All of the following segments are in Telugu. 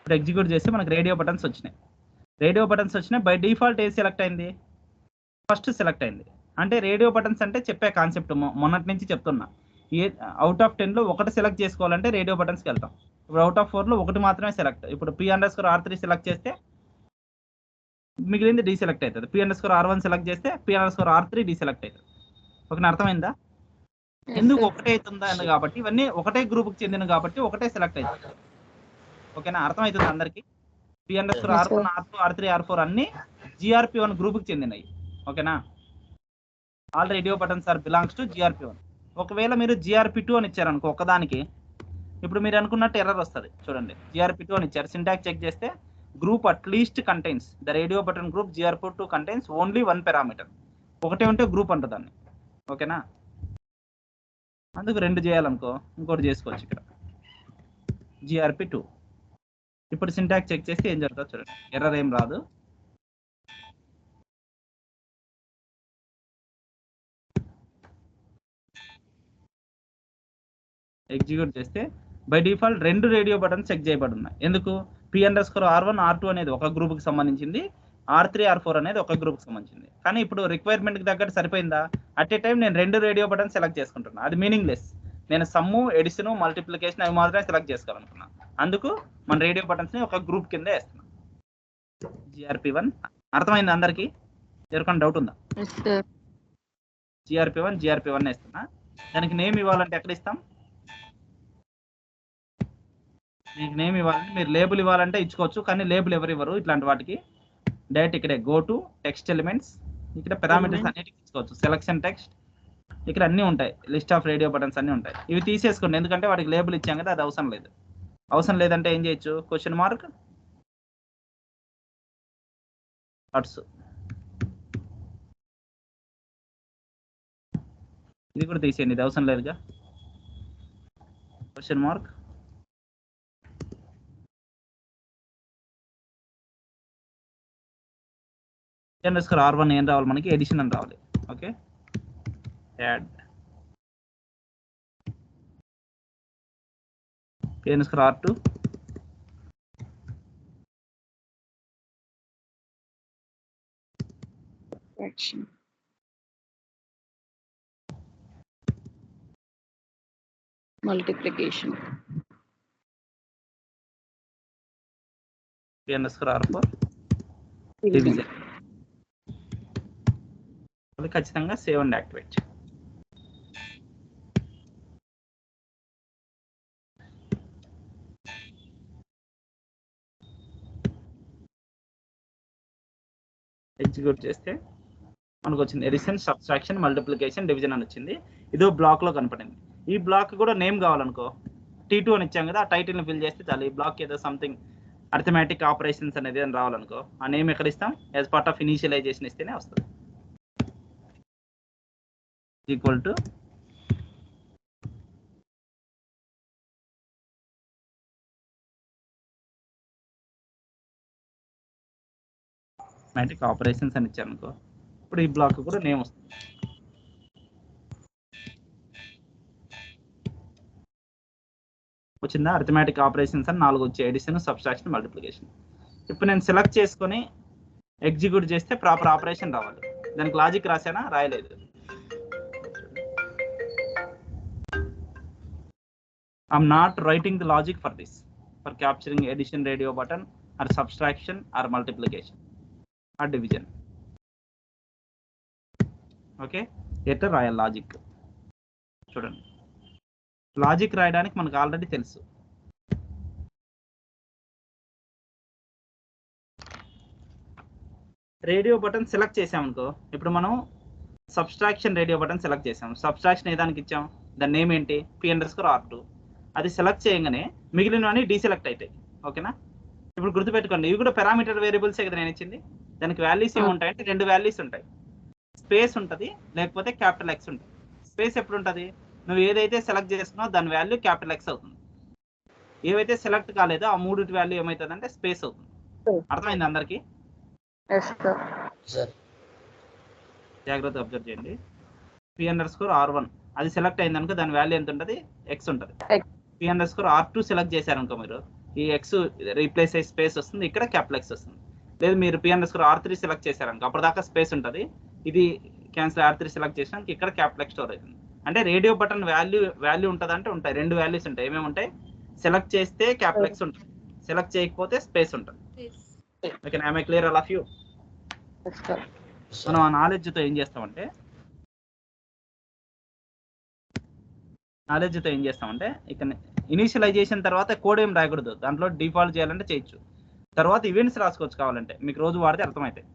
ఇప్పుడు ఎగ్జిక్యూట్ చేస్తే మనకు రేడియో బటన్స్ వచ్చినాయి. రేడియో బటన్స్ వచ్చినాయి. బై డిఫాల్ట్ ఏది సెలెక్ట్ అయింది? ఫస్ట్ సెలెక్ట్ అయింది. అంటే రేడియో బటన్స్ అంటే చెప్పే కాన్సెప్ట్ మొన్నటి నుంచి చెప్తున్నా. అవుట్ ఆఫ్ 10లో ఒకటి సెలెక్ట్ చేసుకోవాలంటే రేడియో బటన్స్కి వెళ్తాం. ఇప్పుడు అవుట్ ఆఫ్ 4లో ఒకటి మాత్రమే సెలెక్ట్. ఇప్పుడు P_R3 సెలెక్ట్ చేస్తే మిగిలింది డీసెలెక్ట్ అవుతుంది. P_R1 సెలెక్ట్ చేస్తే P_R3 డీసెలెక్ట్ అవుతుంది. ఓకేనా, అర్థమైందా? ఎందుకు ఒకటే అవుతుందా అని కాబట్టి ఇవన్నీ ఒకటే గ్రూప్కి చెందిన కాబట్టి ఒకటే సెలెక్ట్ అవుతుంది. ఓకేనా, అర్థమవుతుంది అందరికి? P_R1, R2, R3, R4 అన్ని GRP1 గ్రూప్కి చెందినవి. ఓకేనా, all radio buttons are belongs to GRP1. ఒకవేళ మీరు GRP2 అని ఇచ్చారనుకో ఒకదానికి, ఇప్పుడు మీరు అనుకున్నట్టు ఎర్రర్ వస్తుంది. చూడండి, GRP2 అని ఇచ్చారు. సింటాక్స్ చెక్ చేస్తే group at least contains the radio button group GRP2 contains only 1 parameter. ఒకటే ఉంటే గ్రూప్ అంటారు దాన్ని. ఓకేనా, అందుకు 2 చేయాలనుకో ఇంకోటి చేసుకోవచ్చు. ఇక్కడ GRP2. ఇప్పుడు సింటాక్స్ చెక్ చేస్తే ఏం జరుగుతుంది చూడండి, ఎర్రర్ ఏం రాదు. ఎగ్జిక్యూట్ చేస్తే by default 2 radio buttons check చేయబడి ఉన్నాయి. ఎందుకు? P_R1, R2 అనేది ఒక గ్రూప్కి సంబంధించింది, R3, R4 అనేది ఒక గ్రూప్కి సంబంధించింది. కానీ ఇప్పుడు రిక్వైర్మెంట్కి తగ్గట్టు సరిపోయిందా? అట్ ఏ టైం నేను 2 రేడియో బటన్స్ సెలెక్ట్ చేసుకుంటున్నా. అది మీనింగ్లెస్. నేను సమ్ము, ఎడిషన్, మల్టిప్లికేషన్ అవి మాత్రమే సెలెక్ట్ చేసుకోవాలనుకున్నా. అందుకు మన రేడియో బటన్స్ని ఒక గ్రూప్ కింద వేస్తున్నాం. GRP1 అర్థమైంది అందరికి? ఎవరికైనా డౌట్ ఉందా? GRP1 వేస్తున్నా. దానికి నేమ్ ఇవ్వాలంటే ఎక్కడ ఇస్తాం? మీకు నేమ్ ఇవ్వాలంటే మీరు లేబుల్ ఇవ్వాలంటే ఇచ్చుకోవచ్చు, కానీ లేబుల్ ఎవరు ఇవ్వరు ఇట్లాంటి వాటికి. డైరెక్ట్ ఇక్కడే గో టు టెక్స్ట్ ఎలిమెంట్స్, ఇక్కడ పారామీటర్స్ అన్నిటికీ ఇచ్చుకోవచ్చు. సెలక్షన్ టెక్స్ట్, ఇక్కడ అన్నీ ఉంటాయి. లిస్ట్ ఆఫ్ రేడియో బటన్స్ అన్నీ ఉంటాయి. ఇవి తీసేసుకోండి, ఎందుకంటే వాటికి లేబుల్ ఇచ్చాం కదా, అది అవసరం లేదు. అవసరం లేదంటే ఏం చేయొచ్చు? క్వశ్చన్ మార్క్ డాట్స్, ఇది కూడా తీసేయండి, ఇది అవసరం లేదుగా. క్వశ్చన్ మార్క్ R1 ఏం రావాలి మనకి? ఎడిషన్ అని రావాలి. Okay, add R2 multiplication P_R4 division. అది ఖచ్చితంగా సేవ్ అండ్ యాక్టివేట్. ఎగ్జిక్యూట్ చేస్తే మనకు వచ్చింది ఎడిషన్, సబ్ట్రాక్షన్, మల్టిప్లికేషన్, డివిజన్ అని వచ్చింది. ఇదో బ్లాక్ లో కనపడింది. ఈ బ్లాక్ కూడా నేమ్ కావాలనుకో T2 అని ఇచ్చాం కదా, ఆ టైటిల్ని ఫిల్ చేస్తే చాలు. ఈ బ్లాక్ ఏదో సంథింగ్ అర్థమెటిక్ ఆపరేషన్స్ అనేది అని రావాలనుకో, ఆ నేమ్ ఎక్కడ ఇస్తాం? యాజ్ పార్ట్ ఆఫ్ ఇనిషియలైజేషన్ ఇస్తేనే వస్తుంది. ఈక్వల్ టు అర్థమెటిక్ ఆపరేషన్స్ అని ఇచ్చారనుకో, ఇప్పుడు ఈ బ్లాక్ కూడా నేమ్ వస్తుంది. వచ్చిందా? అర్థమెటిక్ ఆపరేషన్స్ అని 4 వచ్చాయి, ఎడిషన్, సబ్ట్రాక్షన్, మల్టిప్లికేషన్. ఇప్పుడు నేను సెలెక్ట్ చేసుకొని ఎగ్జిక్యూట్ చేస్తే ప్రాపర్ ఆపరేషన్ రావాలి. దానికి లాజిక్ రాసానా? రాయలేదు. I'm not writing the logic for this, for capturing addition radio button or subtraction or multiplication or division. Okay, ఎట్లా రాయాలి లాజిక్ చూడండి. లాజిక్ రాయడానికి మనకు ఆల్రెడీ తెలుసు. రేడియో బటన్ సెలెక్ట్ చేసామనుకో, ఇప్పుడు మనం సబ్ట్రాక్షన్ రేడియో బటన్ సెలెక్ట్ చేసాం. సబ్ట్రాక్షన్ ఏ దానికి ఇచ్చాం? దాని నేమ్ ఏంటి? P_R2. అది సెలెక్ట్ చేయగానే మిగిలినవన్నీ డీసెలెక్ట్ అవుతాయి. ఓకేనా, ఇప్పుడు గుర్తుపెట్టుకోండి, ఇవి కూడా పారామీటర్ వేరియబుల్సే కదా నేను ఇచ్చింది. దానికి వాల్యూస్ ఏముంటాయంటే 2 వాల్యూస్ ఉంటాయి. స్పేస్ ఉంటుంది, లేకపోతే X ఉంటుంది. స్పేస్ ఎప్పుడు ఉంటుంది? నువ్వు ఏదైతే సెలెక్ట్ చేస్తున్నావు దాని వాల్యూ X అవుతుంది. ఏవైతే సెలెక్ట్ కాలేదో ఆ 3 వాల్యూ ఏమవుతుందంటే స్పేస్ అవుతుంది. అర్థమైంది అందరికి? జాగ్రత్తగా అబ్జర్వ్ చేయండి. P_R1 అది సెలెక్ట్ అయింది అనుకో, దాని వాల్యూ ఎంత ఉంటుంది? X ఉంటుంది. P_R2 సెలెక్ట్ చేశారనుకో మీరు, ఈ ఎక్స్ రీప్లేస్ అయ్యే స్పేస్ వస్తుంది, ఇక్కడ క్యాపిటల్ ఎక్స్ వస్తుంది. లేదు మీరు P underscore R3 select చేశారనుకో అప్పటిదాకా స్పేస్ ఉంటుంది, ఇది క్యాన్సిల్ R3 సెలెక్ట్ చేసినాక ఇక్కడ క్యాపిటల్ ఎక్స్ స్టోర్ అవుతుంది. అంటే రేడియో బటన్ వాల్యూ ఉంటుంది అంటే ఉంటాయి, 2 వాల్యూస్ ఉంటాయి. ఏమేమి ఉంటాయి? సెలెక్ట్ చేస్తే క్యాపిటల్ ఎక్స్ ఉంటుంది, సెలెక్ట్ చేయకపోతే స్పేస్ ఉంటుంది. Okay, I clear all of you? మనం ఆ నాలెడ్జ్తో ఏం చేస్తామంటే ఇక ఇనిషియలైజేషన్ తర్వాత కోడ్ ఏం రాయకూడదు, దాంట్లో డిఫాల్ట్ చేయాలంటే చేయొచ్చు. తర్వాత ఈవెంట్స్ రాసుకోవచ్చు కావాలంటే, మీకు రోజు వాడితే అర్థమవుతాయి.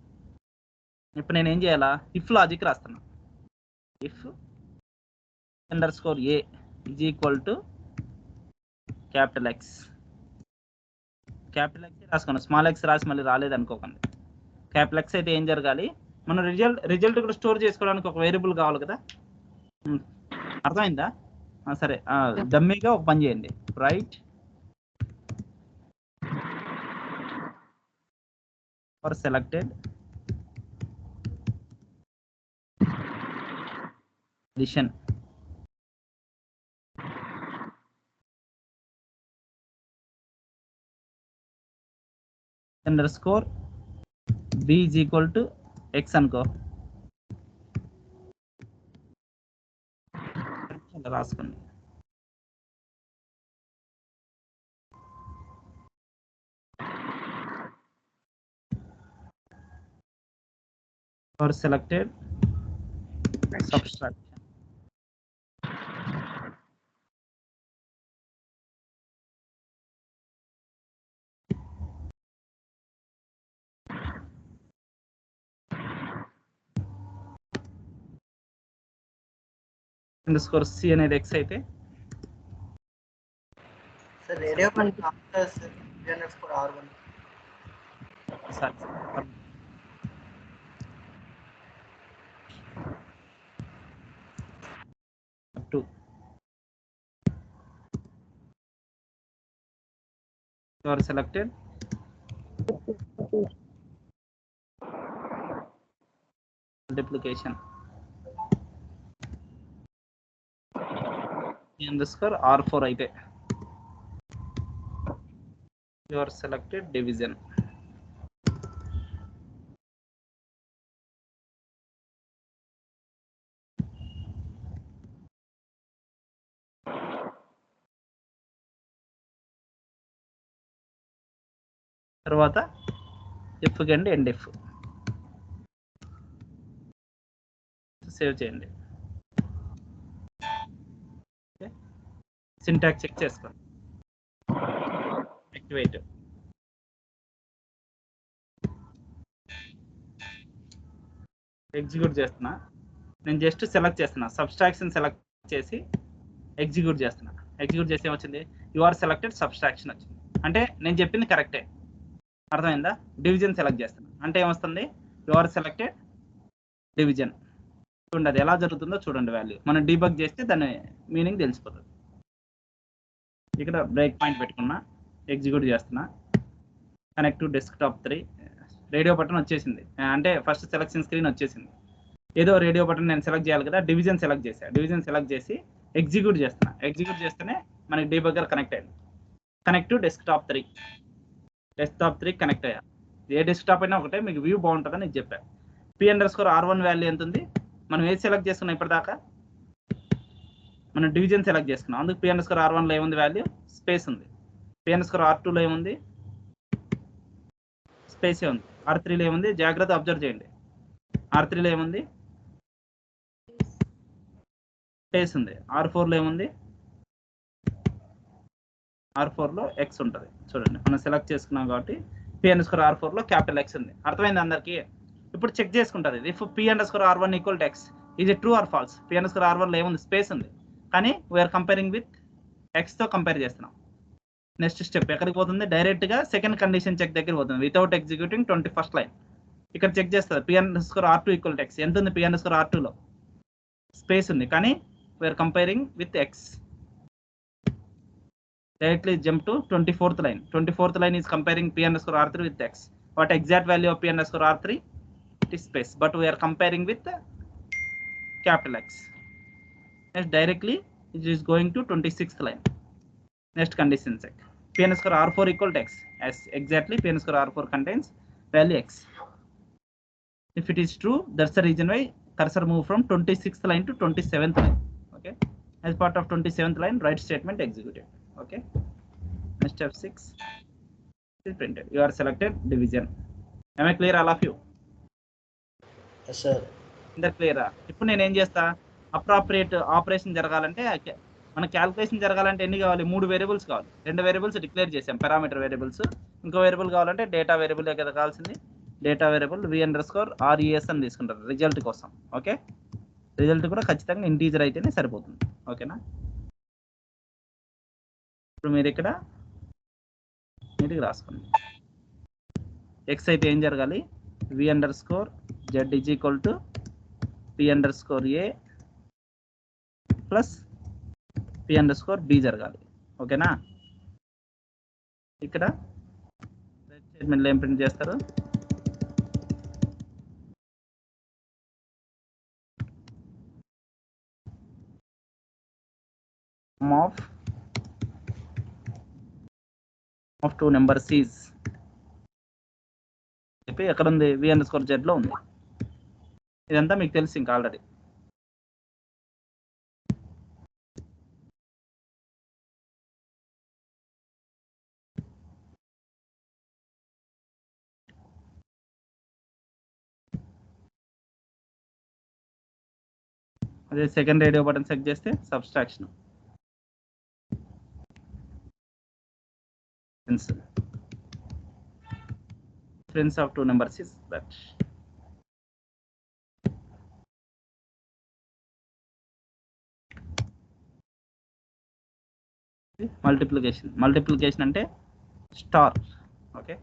ఇప్పుడు నేను ఏం చేయాలా? ఇఫ్ లాజిక్ రాస్తున్నా. If under score A is equal to capital X రాసుకున్నాం, స్మాల్ ఎక్స్ రాసి మళ్ళీ రాలేదు అనుకోకండి. క్యాపిటల్ ఎక్స్ అయితే ఏం జరగాలి? మనం రిజల్ట్ కూడా స్టోర్ చేసుకోవడానికి ఒక వేరియబుల్ కావాలి కదా. అర్థమైందా? సరే, డమ్మీగా ఒక పని చేయండి. Right for selected addition underscore b is equal to x అనుకో, రాసుకోండి. for selected subtraction underscore c అనేది x అయితే sir radio button underscore R1 2 you are selected multiplication underscore R4 అయితే you are selected division. తర్వాత ఇఫ్ కండి ఎండ్ ఇఫ్ సేవ్ చేయండి. సింటాక్స్ చెక్ చేసుకోండి. యాక్టివేట్ ఎగ్జిక్యూట్ చేస్తున్నా. నేను జస్ట్ సెలెక్ట్ చేస్తున్నా, సబ్స్ట్రాక్షన్ సెలెక్ట్ చేసి ఎగ్జిక్యూట్ చేస్తున్నా. ఎగ్జిక్యూట్ చేసి ఏమొచ్చింది? యు ఆర్ సెలెక్టెడ్ సబ్స్ట్రాక్షన్ వచ్చింది. అంటే నేను చెప్పింది కరెక్టే, అర్థమైందా? డివిజన్ సెలెక్ట్ చేస్తున్నా అంటే ఏమొస్తుంది? You are selected division. చూడండి అది ఎలా జరుగుతుందో చూడండి. వాల్యూ మనం డీబగ్ చేస్తే దాని మీనింగ్ తెలిసిపోతుంది. ఇక్కడ బ్రేక్ పాయింట్ పెట్టుకున్నా, ఎగ్జిక్యూట్ చేస్తున్నా. Connect to desktop 3 radio button వచ్చేసింది, అంటే ఫస్ట్ సెలెక్షన్ స్క్రీన్ వచ్చేసింది. ఏదో రేడియో బటన్ నేను సెలెక్ట్ చేయాలి కదా, డివిజన్ సెలెక్ట్ చేసా. డివిజన్ సెలెక్ట్ చేసి ఎగ్జిక్యూట్ చేస్తున్నా. ఎగ్జిక్యూట్ చేస్తేనే మనకి డీబగ్గర్ కనెక్ట్ అయింది. కనెక్ట్ టు డెస్క్టాప్ 3 కనెక్ట్ అయ్యా. ఏ డెస్క్టాప్ అయినా ఒకటే, మీకు వ్యూ బాగుంటుందని నేను చెప్పాను. p_r1 వాల్యూ ఎంత ఉంది? మనం ఏది సెలెక్ట్ చేసుకున్నాం ఇప్పటిదాకా? మనం డివిజన్ సెలెక్ట్ చేసుకున్నాం, అందుకు p_r1 లో ఏముంది? వాల్యూ స్పేస్ ఉంది. p_r2 లో ఏముంది? స్పేసే ఉంది. R3 లో ఏముంది? జాగ్రత్త అబ్జర్వ్ చేయండి. R3 లో ఏముంది? స్పేస్ ఉంది. R4 లో ఏముంది? R4 లో ఎక్స్ ఉంటుంది. చూడండి మనం సెలెక్ట్ చేసుకున్నాం కాబట్టి p_r4 లో క్యాపిటల్ ఎక్స్ ఉంది. అర్థమైంది అందరికి? ఇప్పుడు చెక్ చేసుకుంటుంది ఇది. If p_r1 equal to x is true or false. p_r1 లో ఏముంది? స్పేస్ ఉంది, కానీ వీఆర్ కంపేరింగ్ విత్ ఎక్స్ తో కంపేర్ చేస్తున్నాం. నెక్స్ట్ స్టెప్ ఎక్కడికి పోతుంది? డైరెక్ట్ గా సెకండ్ కండిషన్ చెక్ దగ్గర పోతుంది. వితౌట్ ఎగ్జిక్యూటింగ్ 21st లైన్ ఇక్కడ చెక్ చేస్తుంది. p_r2 ఈక్వల్ టు ఎక్స్ ఎంత ఉంది? p_r2 లో స్పేస్ ఉంది, కానీ we're comparing with x. Directly jump to 24th line. 24th line is comparing p_r3 with x. What exact value of p_r3? It is space, but we are comparing with capital X. Next directly it is going to 26th line. Next condition check. Pn square R4 equal to x. As exactly Pn square R4 contains value x. If it is true, that's the reason why cursor move from 26th line to 27th line. Okay. As part of 27th line, write statement executed. Okay. Next F6 is printed. You are selected division. Am I clear all of you? Yes, sir. అందరు క్లియరా? ఇప్పుడు నేను ఏం చేస్తా, అప్రాప్రియేట్ ఆపరేషన్ జరగాలంటే మన క్యాల్కులేషన్ జరగాలంటే ఎన్ని కావాలి? 3 వేరియబుల్స్ కావాలి. 2 వేరియబుల్స్ డిక్లేర్ చేసాం, పారామీటర్ వేరియబుల్స్. ఇంకో వేరియబుల్ కావాలంటే డేటా వేరియబుల్ కదా కావాల్సింది. డేటా వేరియబుల్ v_res అని తీసుకుంటారు రిజల్ట్ కోసం. ఓకే, రిజల్ట్ కూడా ఖచ్చితంగా ఇంటీజర్ అయితేనే సరిపోతుంది. ఓకేనా? ఇప్పుడు మీరు ఇక్కడ నీటికి రాసుకోండి. ఎక్స్ అయితే ఏం జరగాలి? v_z is equal to p_a plus p_b జరగాలి. ఓకేనా? ఇక్కడ స్టేట్మెంట్లో ఏం ప్రింట్ చేస్తారు? of two numbers is చెప్పి ఎక్కడ ఉంది? v_z లో ఉంది. ఇదంతా మీకు తెలుసు ఇంకా ఆల్రెడీ. అదే సెకండ్ రేడియో బటన్ సెలెక్ట్ చేస్తే subtraction. Difference of two numbers is that. Multiplication అంటే star. Okay,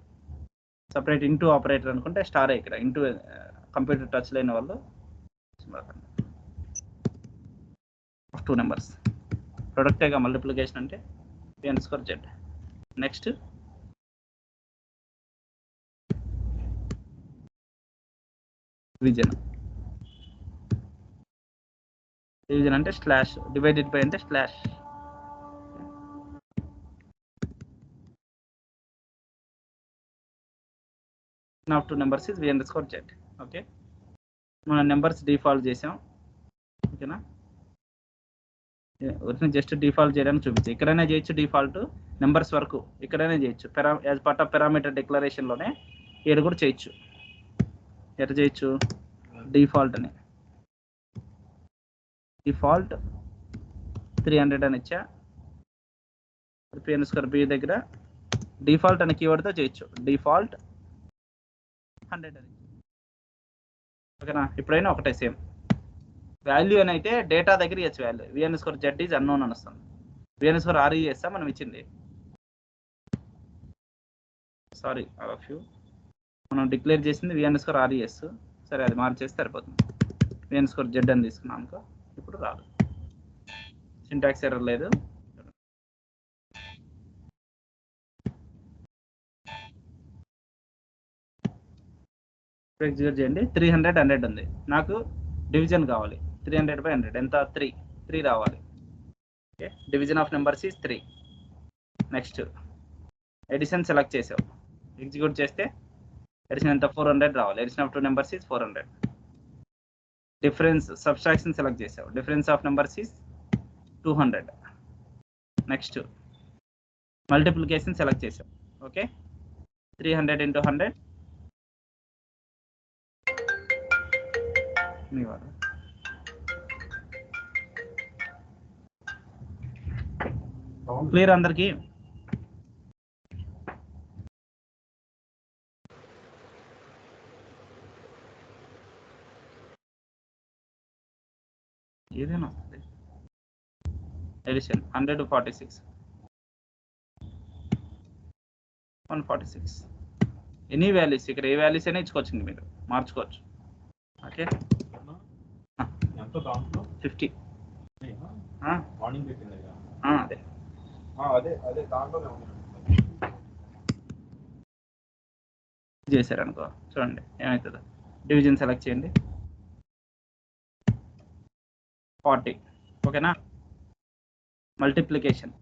separate into operator అనుకుంటే స్టార్. ఇక్కడ ఇంటూ కంప్యూటర్ టచ్ లేని వాళ్ళు ఆఫ్ టూ నెంబర్స్ ప్రొడక్టేగా మల్టిప్లికేషన్ అంటే p_z. Next division. డివిజన్ అంటే స్లాష్, డివైడెడ్ బై అంటే slash. Of two numbers is v_z. Okay, మనం నెంబర్స్ డిఫాల్ట్ చేసాం. ఓకేనా? జస్ట్ డిఫాల్ట్ చేయడానికి చూపించి ఎక్కడైనా చేయొచ్చు. డిఫాల్ట్ నెంబర్స్ వరకు ఎక్కడైనా చేయొచ్చు. యాజ్ పార్ట్ ఆఫ్ పారామీటర్ డిక్లరేషన్లోనే ఇక్కడ కూడా చేయొచ్చు. ఎట్లా చేయొచ్చు? డిఫాల్ట్ అని, డిఫాల్ట్ 300 అని ఇచ్చా. p_b దగ్గర డిఫాల్ట్ అనే కీవర్డ్తో చేయొచ్చు. డిఫాల్ట్ 100 అని. ఓకేనా? ఇప్పుడైనా ఒకటే సేమ్ వాల్యూ అని అయితే డేటా దగ్గర ఇవ్వచ్చు. వాల్యూ v_z ఈజ్ అన్నోన్ అని వస్తుంది. v_re చేస్తా మనం ఇచ్చింది. సారీ ఆల్ ఆఫ్ యూ, మనం డిక్లేర్ చేసింది v_res. సరే, అది మార్చేస్తే సరిపోతుంది. v_z అని తీసుకున్నాం అనుకో, ఇప్పుడు రాదు. సింటాక్స్ ఎర్రర్ లేదు. ఎగ్జిక్యూట్ చేయండి. 300 100 ఉంది. నాకు డివిజన్ కావాలి. 300/100 ఎంత? 3 రావాలి. Okay, division of numbers is 3. Next addition select చేసావు, ఎగ్జిక్యూట్ చేస్తే ఎడిషన్ ఎంత? 400 రావాలి. Addition of two numbers is 400. Difference subtraction select చేసావు, difference of numbers is 200. Next multiplication select చేసావు. ఓకే, 300 × 100 మీ వాడు క్లియర్ అందరికి? ఏదైనా వస్తుంది. Addition 146 146 any values. ఇక్కడ ఏ వాల్యూస్ అయినా ఇచ్చుకోవచ్చు, మీరు మార్చుకోవచ్చు. ఓకే, 50. అదే చేశారు అనుకో, చూడండి ఏమవుతుందో. డివిజన్ సెలెక్ట్ చేయండి, 40. ఓకేనా? మల్టిప్లికేషన్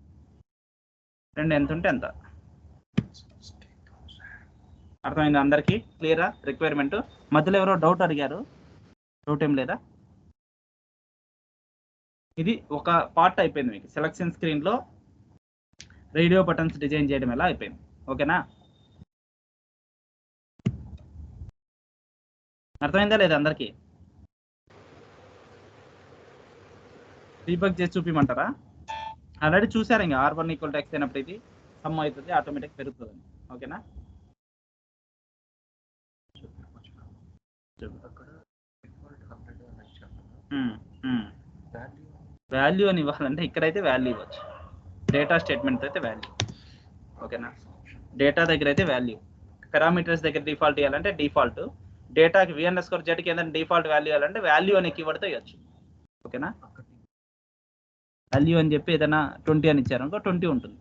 2 ఎంత ఉంటే ఎంత. అర్థమైంది అందరికి? క్లియరా రిక్వైర్మెంట్? మధ్యలో ఎవరో డౌట్ అడిగారు, డౌట్ ఏం లేదా? ఇది ఒక పార్ట్ అయిపోయింది మీకు. సెలక్షన్ స్క్రీన్ లో రేడియో బటన్స్ డిజైన్ చేయడం ఎలా అయిపోయింది. ఓకేనా? అర్థమైందా లేదా అందరికి? డీబగ్ చేసి చూపిమంటారా? ఆల్రెడీ చూసారు ఇంకా R1 = X అయినప్పుడు ఇది సమ్ అవుతుంది, ఆటోమేటిక్ పెరుగుతుంది. ఓకేనా? వాల్యూ అని ఇవ్వాలంటే ఇక్కడైతే వాల్యూ ఇవ్వచ్చు. డేటా స్టేట్మెంట్ అయితే వాల్యూ. ఓకేనా? డేటా దగ్గర అయితే వాల్యూ, పారామీటర్స్ దగ్గర డిఫాల్ట్ ఇవ్వాలంటే డిఫాల్ట్, డేటాకి v_z కి ఏదైనా డిఫాల్ట్ వాల్యూ ఇవ్వాలంటే వాల్యూ అనే కీవర్డ్తో ఇవ్వచ్చు. ఓకేనా? వాల్యూ అని చెప్పి ఏదైనా 20 అని ఇచ్చారు అనుకో 20 ఉంటుంది.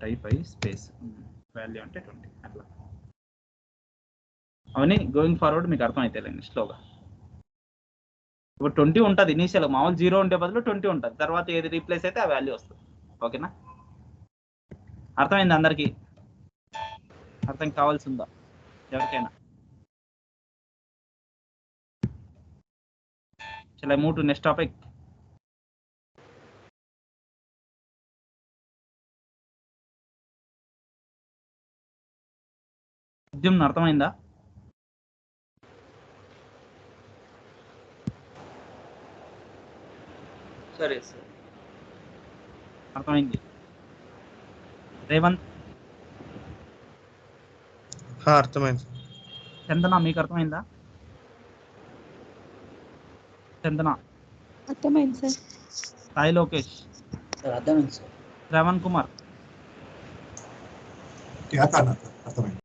టైప్ అయ్యి స్పేస్ వాల్యూ అంటే 20 అట్లా. అవన్నీ గోయింగ్ ఫార్వర్డ్ మీకు అర్థం అవుతాయి స్లోగా. ఇప్పుడు 20 ఉంటుంది ఇనీషియల్, మామూలు 0 ఉండే బదులు 20 ఉంటుంది, తర్వాత ఏది రీప్లేస్ అయితే ఆ వాల్యూ వస్తుంది. ఓకేనా? అర్థమైంది అందరికి? అర్థం కావాల్సిందా ఎవరికైనా? Shall I move to next topic? అర్థమైందా? సరే సార్, అర్థమైంది. రేవంత్? అర్థమైంది. చందన మీకు అర్థమైందా? చందన? అర్థమైంది సార్. సాయి లోకేష్? అర్థమైంది సార్. శ్రవణ్ కుమార్? అర్థమైంది.